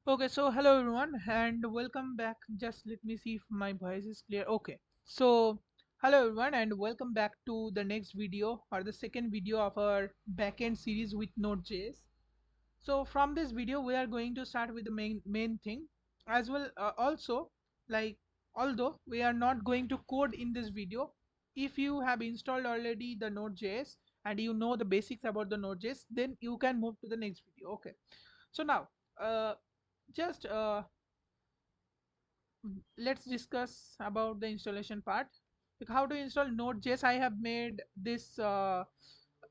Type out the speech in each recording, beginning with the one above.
Okay, so hello everyone and welcome back. Just let me see if my voice is clear. Okay, so hello everyone and welcome back to the next video or the second video of our backend series with Node.js. So from this video, we are going to start with the main thing as well. Also, like although we are not going to code in this video, if you have installed already the Node.js and you know the basics about the Node.js, then you can move to the next video. Okay, so now. Just let's discuss about the installation part. Like how to install Node.js. I have made this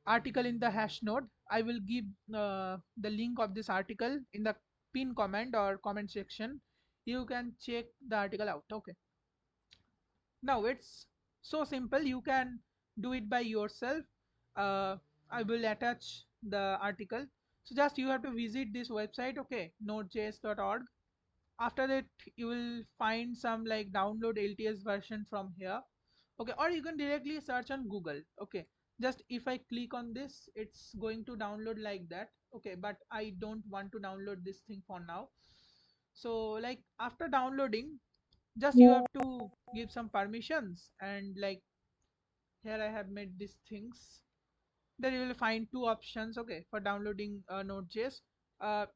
article in the hash node. I will give the link of this article in the pin comment or comment section. You can check the article out. Okay. Now it's so simple. You can do it by yourself. I will attach the article. So just you have to visit this website. Okay, nodejs.org. After that you will find some like download LTS version from here. Okay, or you can directly search on Google. Okay, just if I click on this, it's going to download like that. Okay, but I don't want to download this thing for now. So like after downloading, just you have to give some permissions, and like here I have made these things. Then you will find two options, okay, for downloading Node.js. uh,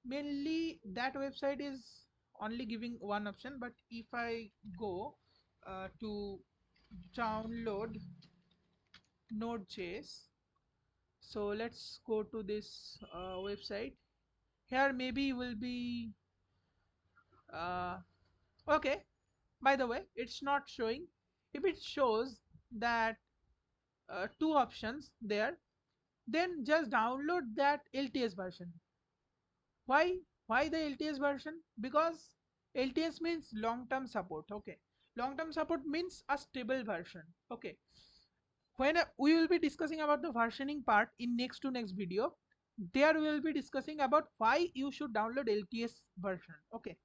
Mainly that website is only giving one option, but if I go to download Node.js, so let's go to this website. Here maybe will be uh, okay. By the way, it's not showing. If it shows that two options there, then just download that LTS version. Why the LTS version? Because LTS means long term support. Okay, long term support means a stable version. Okay, when we will be discussing about the versioning part in next to next video, there we will be discussing about why you should download LTS version. Okay,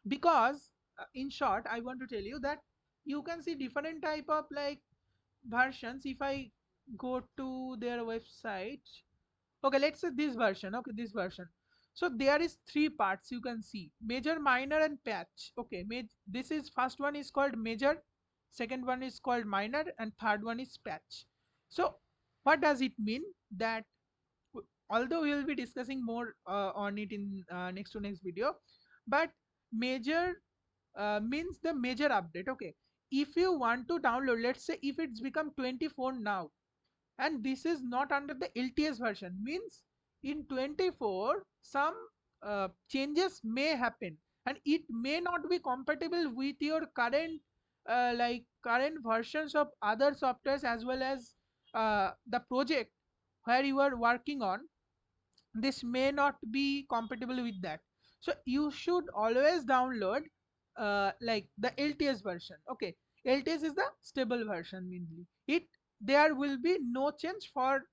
because in short I want to tell you that you can see different type of like versions. If I go to their website, okay, let's say this version. Okay, this version. So there is three parts you can see: major, minor and patch. Okay, this is first one is called major, second one is called minor, and third one is patch. So what does it mean? That although we will be discussing more on it in next to next video, but major means the major update. Okay, if you want to download, let's say if it's become 24 now, and this is not under the LTS version, means in 24 some changes may happen, and it may not be compatible with your current current versions of other softwares, as well as the project where you are working on. This may not be compatible with that. So you should always download like the LTS version. Okay, LTS is the stable version. Mainly it, there will be no change for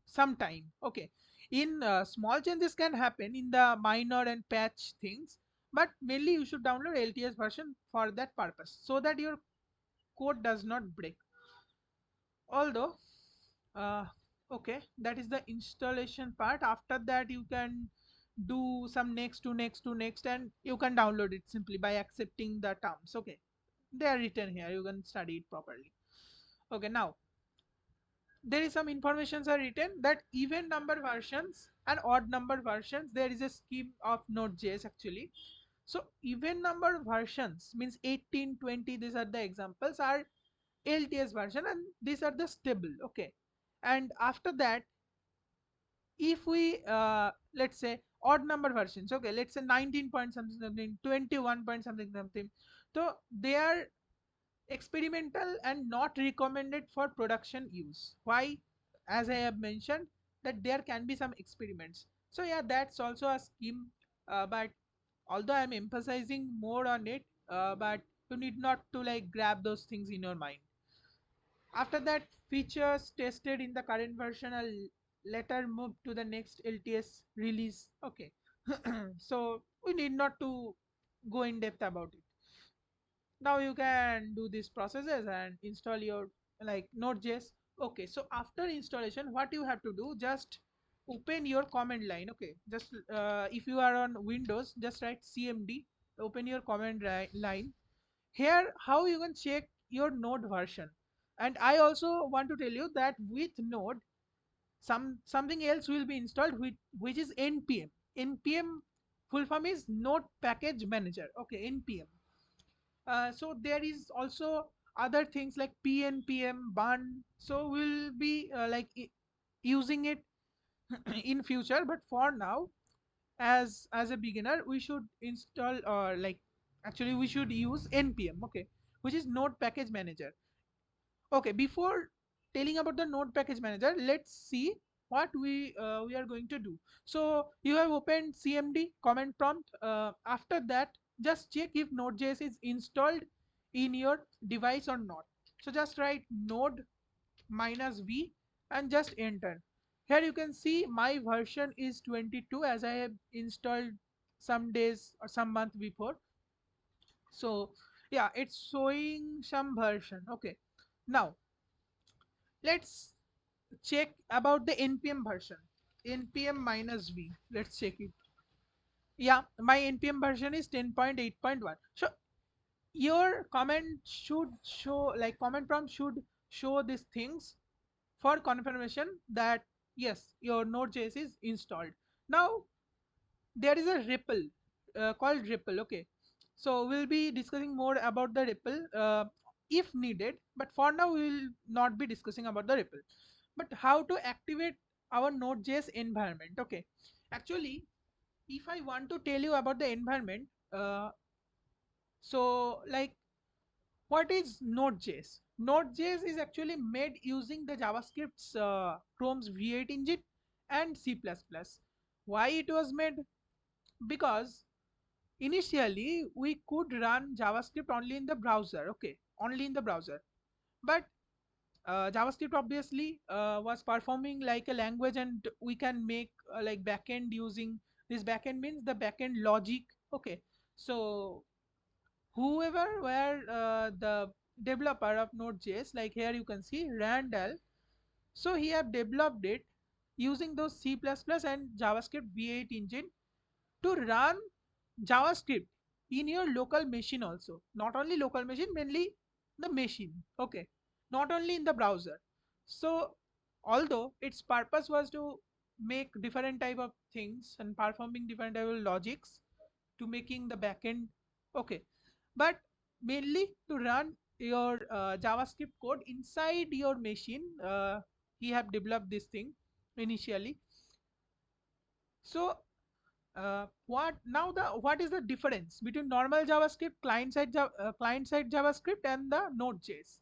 some time. Okay, in small changes can happen in the minor and patch things, but mainly you should download LTS version for that purpose, so that your code does not break. Although uh, okay, that is the installation part. After that you can do some next, and you can download it simply by accepting the terms. Okay, they are written here, you can study it properly. Okay, now there is some informations are written that even number versions and odd number versions, there is a scheme of Node.js actually. So even number versions means 18, 20, these are the examples, are LTS version, and these are the stable. Okay, and after that, if we let's say odd number versions, okay, let's say 19 point something something, 21 point something something, so they are experimental and not recommended for production use. Why? As I have mentioned, that there can be some experiments. So yeah, that's also a scheme. But although I'm emphasizing more on it, but you need not to like grab those things in your mind. After that, features tested in the current version are later moved to the next LTS release. Okay, so we need not to go in depth about it. Now you can do these processes and install your like Node.js. Okay, so after installation, what you have to do, just open your command line. Okay, just if you are on Windows, just write CMD, open your command line. Here how you can check your node version. And I also want to tell you that with node, something else will be installed, which is npm. Npm full form is node package manager. Okay, npm. So there is also other things like pnpm, bun. So we'll be using it in future, but for now, as a beginner, we should install, or actually we should use npm. Okay, which is node package manager. Okay, before telling about the node package manager, let's see what we are going to do. So you have opened CMD command prompt. After that, just check if node.js is installed in your device or not. So just write node minus v and just enter. Here you can see my version is 22, as I have installed some days or some month before. So yeah, it's showing some version. Okay, now let's check about the npm version. Npm minus v, let's check it. Yeah, my npm version is 10.8.1. So your comment should show, like comment prompt should show these things for confirmation that yes, your node.js is installed. Now there is a REPL called REPL. Okay, so we'll be discussing more about the REPL if needed, but for now we will not be discussing about the REPL. But how to activate our node.js environment? Okay, actually, if I want to tell you about the environment, so like, what is node.js? Node.js is actually made using the JavaScript's Chrome's V8 engine and C++. Why it was made? Because initially we could run JavaScript only in the browser. Okay, only in the browser. But JavaScript obviously was performing like a language, and we can make like backend using this. Backend means the backend logic. Okay, so whoever were the developer of Node.js, like here you can see Randall. So he have developed it using those C++ and JavaScript V8 engine to run JavaScript in your local machine also. Not only local machine, mainly the machine. Okay, not only in the browser. So although its purpose was to make different type of things and performing different type of logics to making the backend. Okay, but mainly to run your JavaScript code inside your machine, he have developed this thing initially. So what is the difference between normal JavaScript, client side JavaScript, and the Node.js?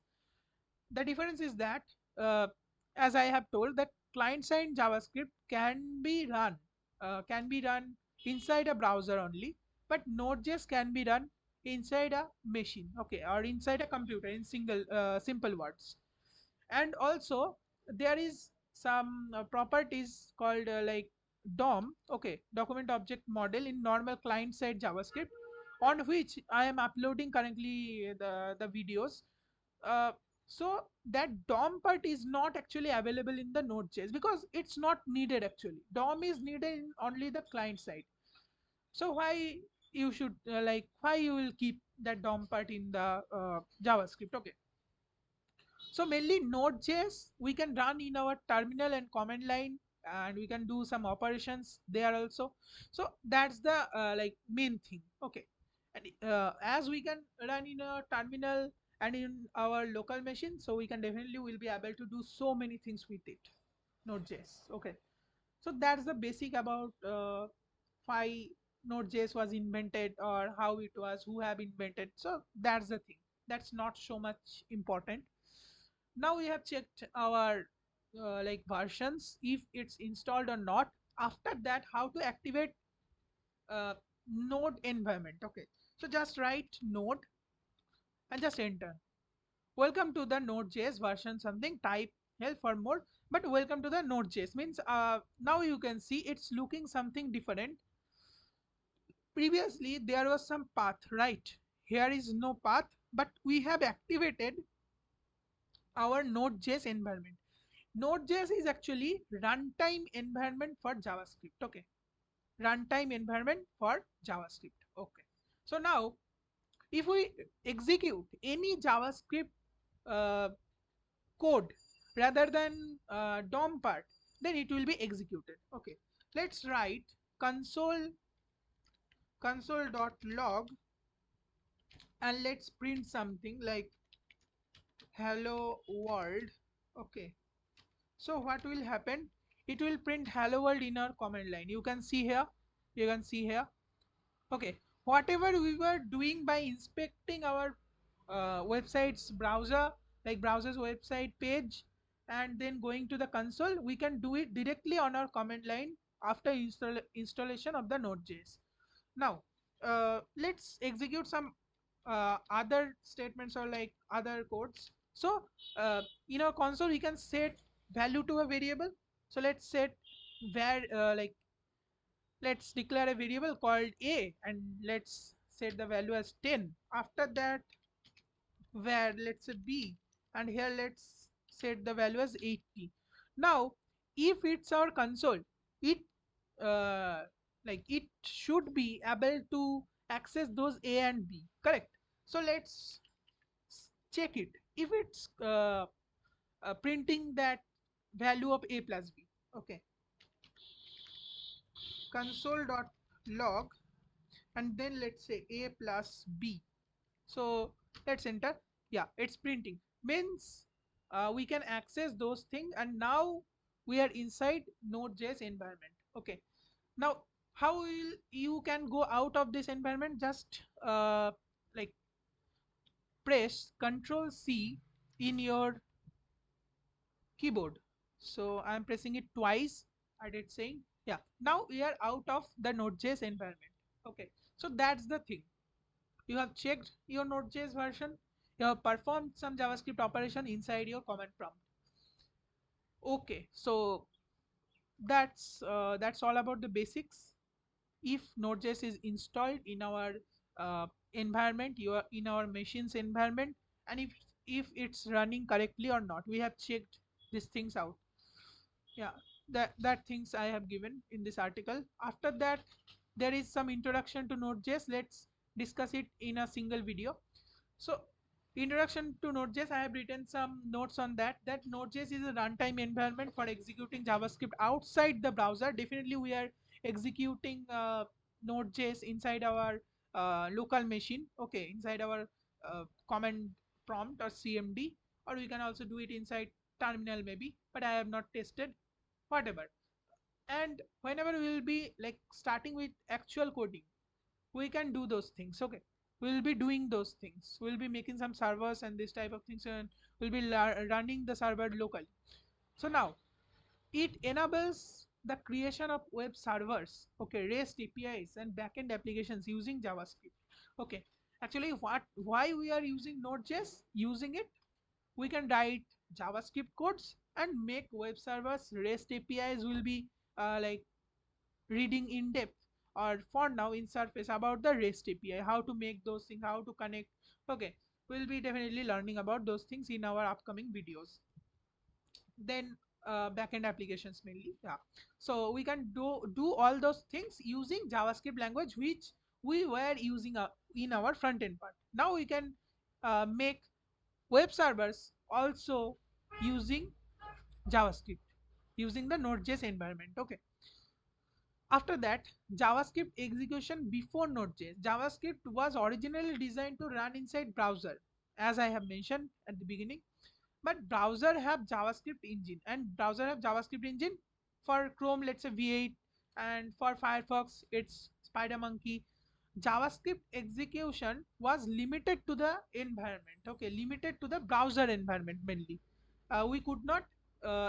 The difference is that, uh, as I have told, that client side JavaScript can be run inside a browser only, but Node.js can be run inside a machine. Okay, or inside a computer in simple words. And also there is some properties called DOM. Okay, document object model, in normal client side JavaScript, on which I am uploading currently the videos. uh, so that DOM part is not actually available in the Node.js because it's not needed. Actually, DOM is needed in only the client side. So why you should why you will keep that DOM part in the JavaScript? Okay, so mainly Node.js we can run in our terminal and command line, and we can do some operations there also. So that's the main thing. Okay, and as we can run in a terminal and in our local machine, so we can definitely will be able to do so many things with it. Node.js. Okay, so that's the basic about why Node.js was invented, or how it was, who have invented. So that's the thing. That's not so much important. Now we have checked our versions, if it's installed or not. After that, how to activate uh, node environment. Okay, so just write node and just enter. Welcome to the Node.js version something, type help for more. But welcome to the Node.js means now you can see it's looking something different. Previously there was some path, right? Here is no path, but we have activated our Node.js environment. Node.js is actually runtime environment for JavaScript. Okay, runtime environment for JavaScript. Okay, so now if we execute any JavaScript uh, code rather than DOM part, then it will be executed. Okay, let's write console.log and let's print something like hello world. Okay, so what will happen? It will print hello world in our command line. You can see here. You can see here. Okay, whatever we were doing by inspecting our website's browser, like browser's website page, and then going to the console, we can do it directly on our command line after installation of the Node.js. Now, let's execute some other statements or like other codes. So, in our console, we can set value to a variable. So let's set where let's declare a variable called a and let's set the value as 10. After that, where let's say b, and here let's set the value as 80. Now if it's our console, it uh, it should be able to access those a and b, correct? So let's check it if it's printing that value of a plus b. Okay, console.log and then let's say a plus b. So let's enter. Yeah, it's printing, means we can access those things, and now we are inside Node.js environment. Okay, now how will you can go out of this environment? Just like press Ctrl C in your keyboard. So I'm pressing it twice and it's saying, yeah, now we are out of the Node.js environment. Okay, so that's the thing. You have checked your Node.js version, you have performed some JavaScript operation inside your command prompt. Okay, so that's all about the basics. If Node.js is installed in our environment, you are in our machine's environment, and if it's running correctly or not, we have checked these things out. Yeah, that things I have given in this article. After that, there is some introduction to Node.js. Let's discuss it in a single video. So introduction to Node.js, I have written some notes on that. That Node.js is a runtime environment for executing JavaScript outside the browser. Definitely we are executing Node.js inside our local machine. Okay, inside our command prompt or CMD, or we can also do it inside terminal maybe, but I have not tested. Whatever. And whenever we will be like starting with actual coding, we can do those things. Okay, we'll be doing those things, we'll be making some servers and this type of things, and we'll be running the server locally. So now it enables the creation of web servers, okay, REST APIs and backend applications using JavaScript. Okay, actually why we are using Node.js? Using it, we can write JavaScript codes and make web servers. REST APIs will be like reading in depth, or for now in surface, about the REST API, how to make those things, how to connect. Okay, we'll be definitely learning about those things in our upcoming videos. Then backend applications mainly. Yeah, so we can do all those things using JavaScript language, which we were using in our front end part. Now we can make web servers also using JavaScript, using the Node.js environment. Okay, after that, JavaScript execution before Node.js. JavaScript was originally designed to run inside browser, as I have mentioned at the beginning. But browser have JavaScript engine, and browser have JavaScript engine for Chrome, let's say V8, and for Firefox, it's SpiderMonkey. JavaScript execution was limited to the environment, okay, limited to the browser environment mainly. We could not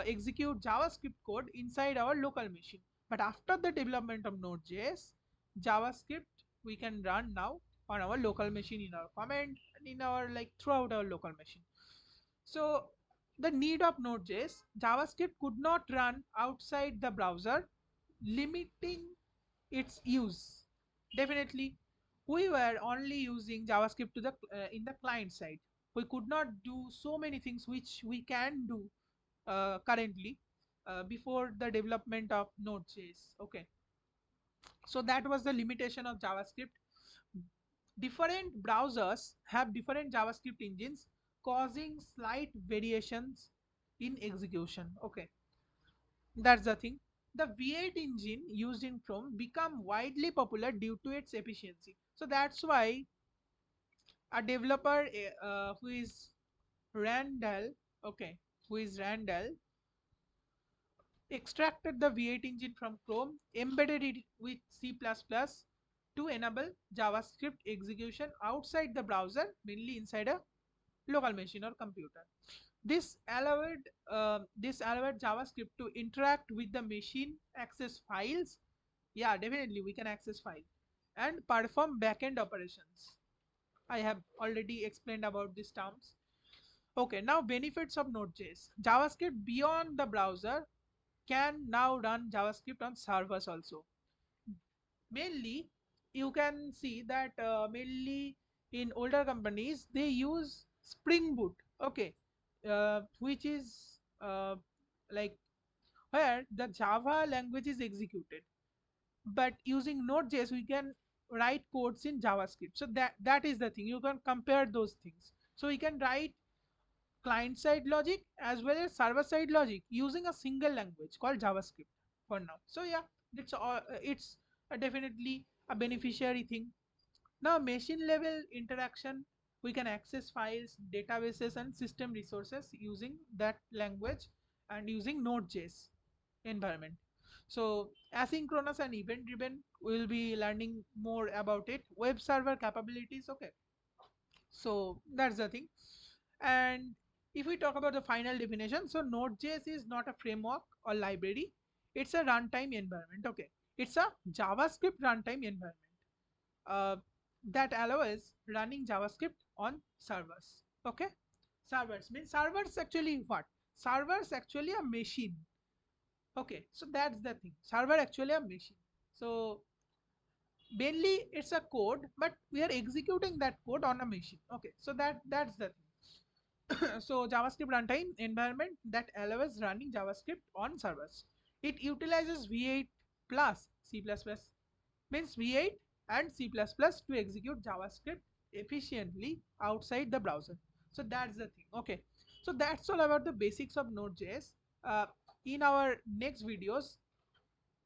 execute JavaScript code inside our local machine. But after the development of Node.js, JavaScript we can run now on our local machine, in our command, and in our like throughout our local machine. So the need of Node.js, JavaScript could not run outside the browser, limiting its use. Definitely, we were only using JavaScript to the in the client side. We could not do so many things which we can do currently before the development of Node.js. Okay, so that was the limitation of JavaScript. Different browsers have different JavaScript engines, causing slight variations in execution. Okay, that's the thing. The V8 engine used in Chrome become widely popular due to its efficiency. So that's why a developer who is Randall, okay, who is Randall, extracted the V8 engine from Chrome, embedded it with C++ to enable JavaScript execution outside the browser, mainly inside a local machine or computer. This allowed JavaScript to interact with the machine, access files. Yeah, definitely we can access file and perform backend operations. I have already explained about these terms. Okay, now benefits of Node.js. JavaScript beyond the browser can now run JavaScript on servers also. Mainly, you can see that mainly in older companies they use Spring Boot. Okay, which is like where the Java language is executed. But using Node.js, we can write codes in JavaScript. So that is the thing. You can compare those things. So we can write client side logic as well as server side logic using a single language called JavaScript for now. So yeah, it's definitely a beneficiary thing. Now machine level interaction, we can access files, databases and system resources using that language and using Node.js environment. So asynchronous and event driven, we will be learning more about it. Web server capabilities, okay, so that's the thing. And if we talk about the final definition, so Node.js is not a framework or library, it's a runtime environment. Okay, it's a JavaScript runtime environment uh, that allows running JavaScript on servers. Okay, servers means servers actually what? Servers actually a machine. Okay, so that's the thing. Server actually a machine. So mainly it's a code, but we are executing that code on a machine. Okay, so that's the thing. So JavaScript runtime environment that allows running JavaScript on servers. It utilizes V8 plus C++, means V8 and C++ to execute JavaScript efficiently outside the browser. So that's the thing. Okay, so that's all about the basics of Node.js. uh, in our next videos,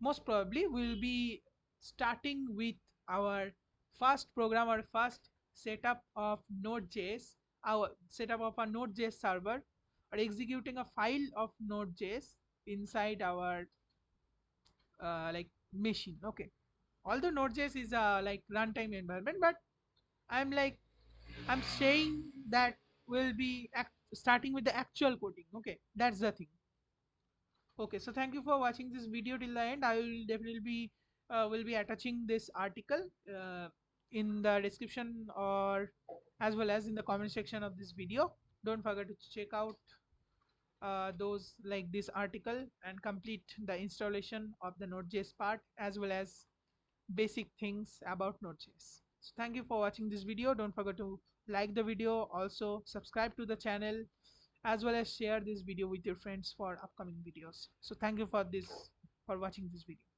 most probably we'll be starting with our first program or first setup of Node.js, our setup of a Node.js server, or executing a file of Node.js inside our like machine. Okay, although Node.js is a like runtime environment, but i'm like I'm saying that we'll be starting with the actual coding. Okay, that's the thing. Okay, so thank you for watching this video till the end. I will definitely be will be attaching this article in the description or as well as in the comment section of this video. Don't forget to check out those like this article and complete the installation of the Node.js part as well as basic things about Node.js. So thank you for watching this video. Don't forget to like the video, also subscribe to the channel as well as share this video with your friends for upcoming videos. So thank you for watching this video.